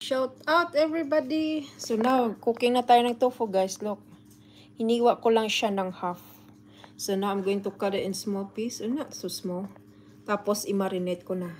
Shout out everybody! So now, cooking na tayo ng tofu guys. Look, hiniwa ko lang siya ng half. So now I'm going to cut it in small piece. Not so small. Tapos i-marinate ko na.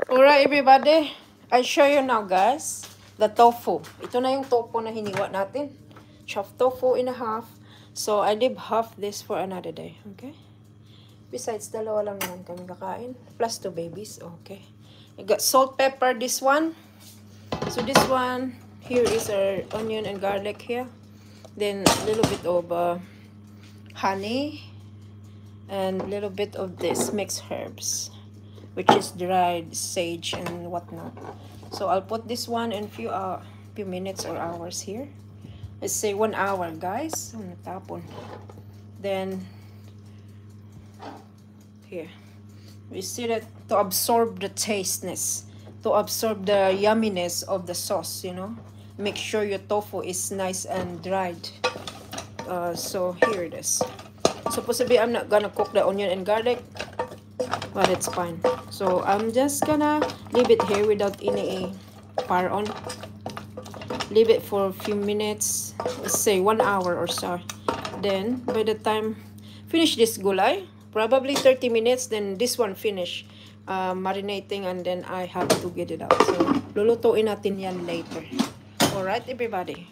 Alright everybody, I'll show you now guys, the tofu. Ito na yung tofu na hiniwa natin. Chop tofu in a half. So I leave half this for another day, okay? Besides, dalawa lang naman kami kakain. Plus 2 babies, okay. I got salt, pepper, this one. So this one, here is our onion and garlic here. Then a little bit of honey. And a little bit of this mixed herbs, which is dried sage and whatnot. So I'll put this one in few minutes or hours here. Let's say 1 hour, guys. Then here, we see that to absorb the tasteness, to absorb the yumminess of the sauce, you know. Make sure your tofu is nice and dried. So here it is. Supposed to be, I'm not gonna cook the onion and garlic, but it's fine. So I'm just gonna leave it here without any fire on. Leave it for a few minutes, let's say 1 hour or so. Then by the time finish this gulay, probably 30 minutes, then this one finish marinating, and then I have to get it out. So lulutuin natin yan later. Alright everybody.